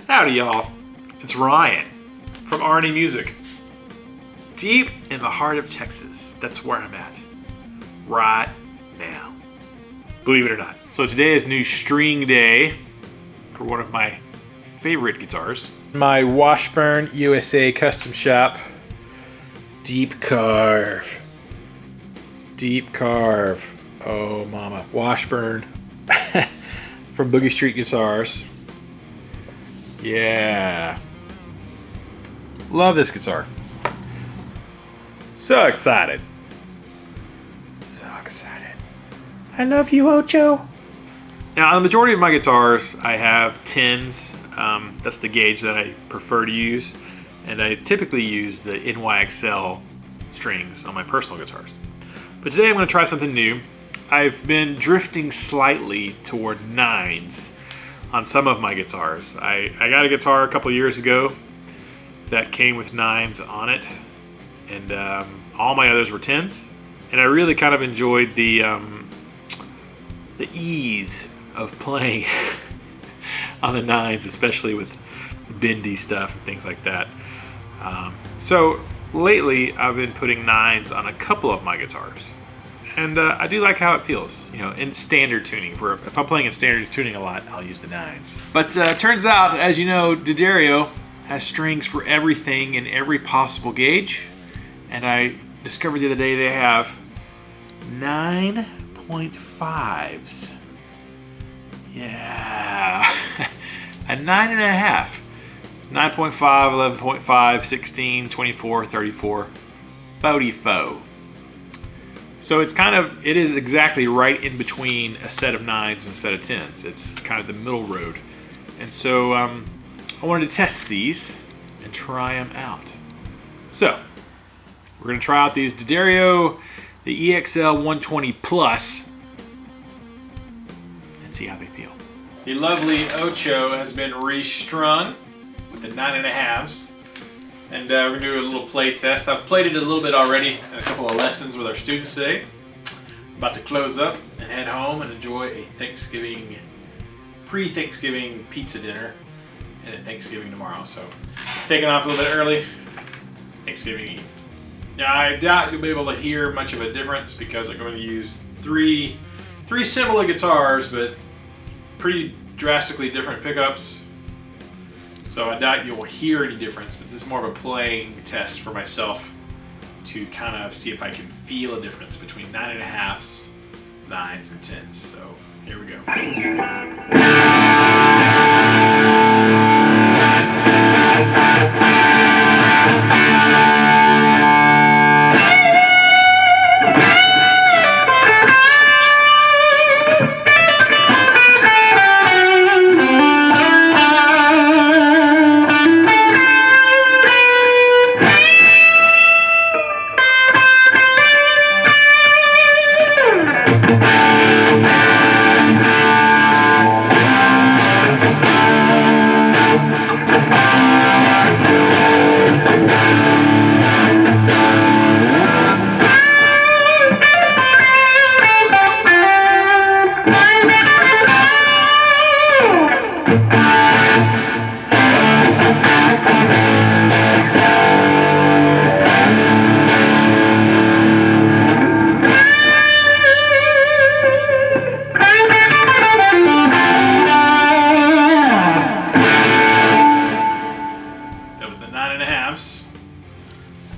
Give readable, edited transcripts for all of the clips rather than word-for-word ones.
Howdy, y'all. It's Ryan from R&E Music. Deep in the heart of Texas, that's where I'm at right now. Believe it or not. So today is new string day for one of my favorite guitars. My Washburn USA Custom Shop Deep Carve. Deep Carve. Oh, mama. Washburn from Boogie Street Guitars. Yeah. Love this guitar. So excited. So excited. I love you, Ocho. Now, on the majority of my guitars, I have 10s. That's the gauge that I prefer to use. And I typically use the EXL strings on my personal guitars. But today I'm going to try something new. I've been drifting slightly toward 9s on some of my guitars. I got a guitar a couple years ago that came with 9s on it, and all my others were 10s. And I really kind of enjoyed the ease of playing on the 9s, especially with bendy stuff and things like that. So lately, I've been putting 9s on a couple of my guitars. And I do like how it feels, in standard tuning. If I'm playing in standard tuning a lot, I'll use the 9s. But turns out, as you know, D'Addario has strings for everything in every possible gauge. And I discovered the other day they have 9.5s. Yeah. A 9.5. It's 9.5, 11.5, 16, 24, 34, 44. So it is exactly right in between a set of 9s and a set of 10s. It's kind of the middle road. And so I wanted to test these and try them out. So we're going to try out these D'Addario, the EXL 120 Plus, and see how they feel. The lovely Ocho has been restrung with the 9.5s. And we're going to do a little play test. I've played it a little bit already in a couple of lessons with our students today. I'm about to close up and head home and enjoy a pre-Thanksgiving pizza dinner and then Thanksgiving tomorrow. So taking off a little bit early, Thanksgiving Eve. Now I doubt you'll be able to hear much of a difference because I'm going to use three similar guitars but pretty drastically different pickups. So I doubt you'll hear any difference, but this is more of a playing test for myself to kind of see if I can feel a difference between 9.5s, 9s, and 10s. So here we go.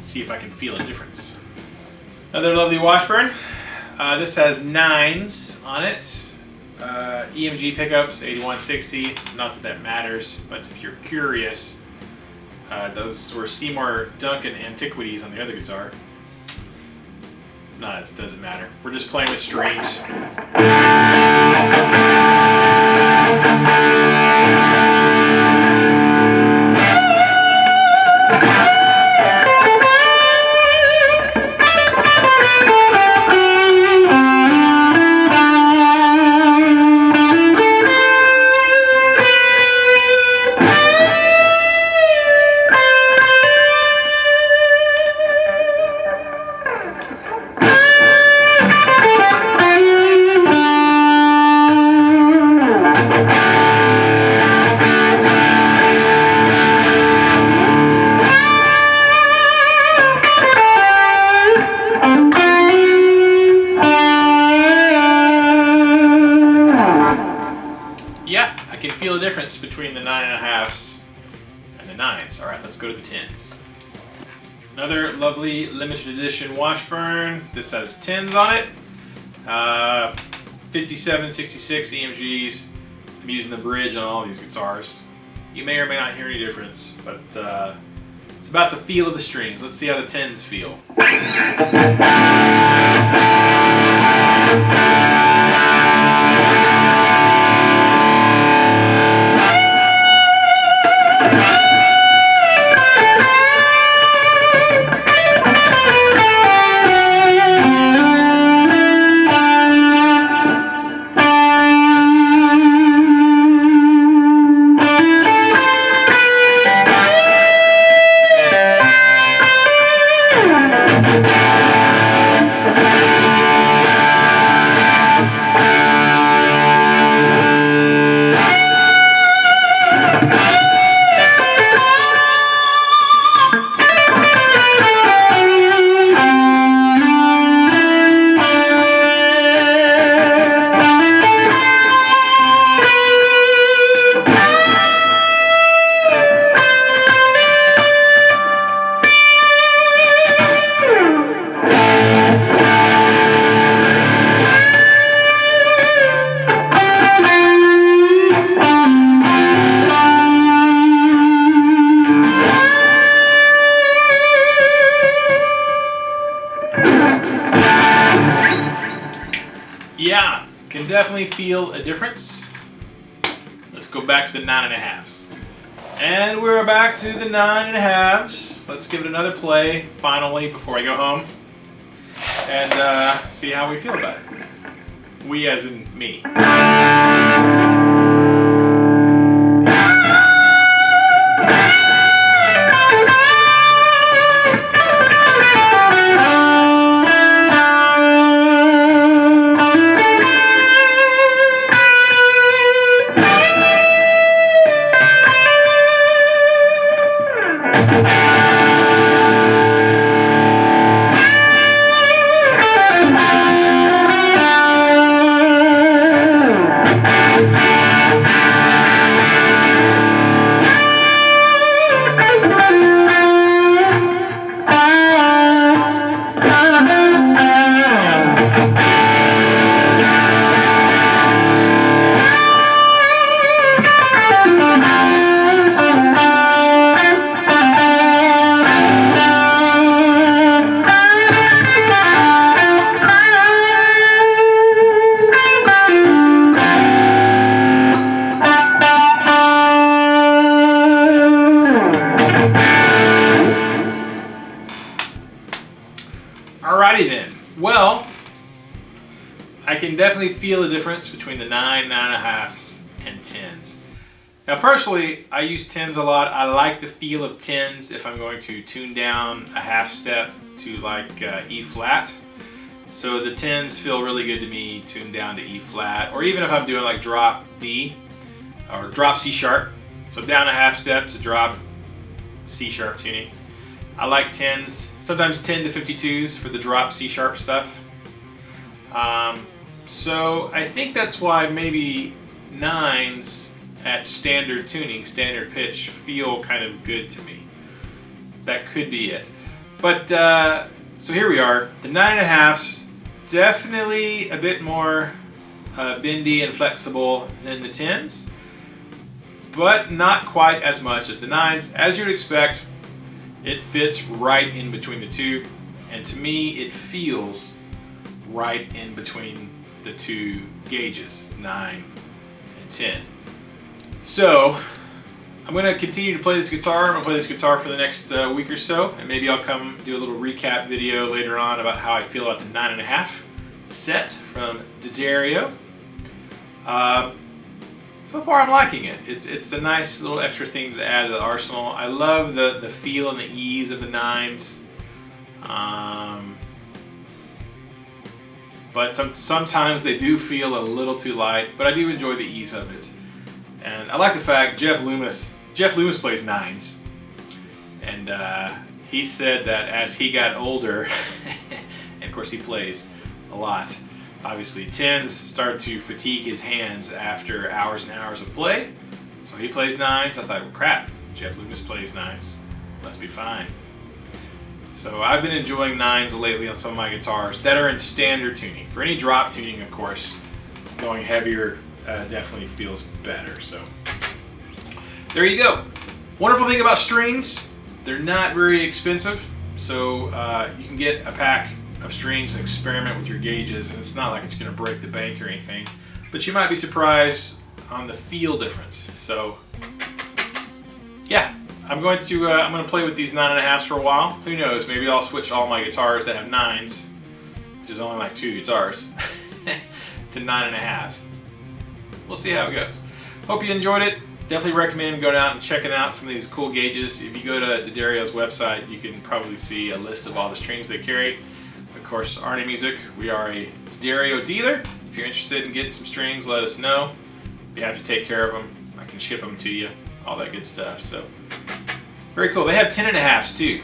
See if I can feel a difference. Another lovely Washburn. This has 9s on it. EMG pickups, 8160. Not that matters, but if you're curious, those were Seymour Duncan Antiquities on the other guitar. No, it doesn't matter. We're just playing with strings. feel a difference between the 9.5s and the 9s. All right, let's go to the 10s. Another lovely limited edition Washburn. This has 10s on it. 57, 66 EMGs. I'm using the bridge on all these guitars. You may or may not hear any difference, but it's about the feel of the strings. Let's see how the 10s feel. Yeah, can definitely feel a difference. Let's go back to the 9.5s. And we're back to the 9.5s. Let's give it another play, finally, before I go home. And see how we feel about it. We as in me. Alrighty then. Well, I can definitely feel the difference between the 9, 9.5s, and 10s. Now personally, I use 10s a lot. I like the feel of 10s if I'm going to tune down a half step to like E flat. So the 10s feel really good to me tuned down to E flat, or even if I'm doing like drop D or drop C sharp. So down a half step to drop C sharp tuning. I like 10s, sometimes 10 to 52s for the drop C sharp stuff. So I think that's why maybe 9s at standard tuning, standard pitch, feel kind of good to me. That could be it. But so here we are. The 9.5s, definitely a bit more bendy and flexible than the 10s, but not quite as much as the 9s. As you'd expect, it fits right in between the two, and to me it feels right in between the two gauges, 9 and 10. So I'm going to continue to play this guitar. I'm going to play this guitar for the next week or so, and maybe I'll come do a little recap video later on about how I feel about the 9.5 set from D'Addario. So far I'm liking it. It's a nice little extra thing to add to the arsenal. I love the feel and the ease of the 9s. But sometimes they do feel a little too light, but I do enjoy the ease of it. And I like the fact Jeff Loomis plays 9s. And he said that as he got older, and of course he plays a lot, obviously 10s started to fatigue his hands after hours and hours of play. So he plays nines. I thought, well, crap, Jeff Lucas plays nines. Must be fine. So I've been enjoying nines lately on some of my guitars that are in standard tuning. For any drop tuning, of course, going heavier definitely feels better. So there you go. Wonderful thing about strings, they're not very expensive. So you can get a pack of strings and experiment with your gauges, and it's not like it's going to break the bank or anything. But you might be surprised on the feel difference. So yeah. I'm going to play with these 9.5s for a while. Who knows? Maybe I'll switch all my guitars that have 9s, which is only like 2 guitars, to 9.5s. We'll see how it goes. Hope you enjoyed it. Definitely recommend going out and checking out some of these cool gauges. If you go to D'Addario's website, you can probably see a list of all the strings they carry. Of course, Arnie Music, we are a D'Addario dealer. If you're interested in getting some strings, let us know. Be happy to take care of them. I can ship them to you. All that good stuff. So very cool. They have 10.5s too.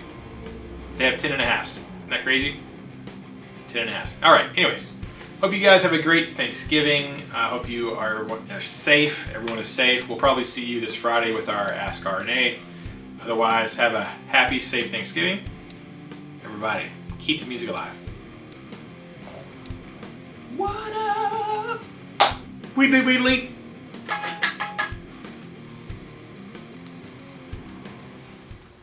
They have 10.5s. Isn't that crazy? 10.5s. All right. Anyways, hope you guys have a great Thanksgiving. I hope you are safe. Everyone is safe. We'll probably see you this Friday with our Ask RNA. Otherwise, have a happy, safe Thanksgiving. Everybody, keep the music alive. What up? Weedly, weedly.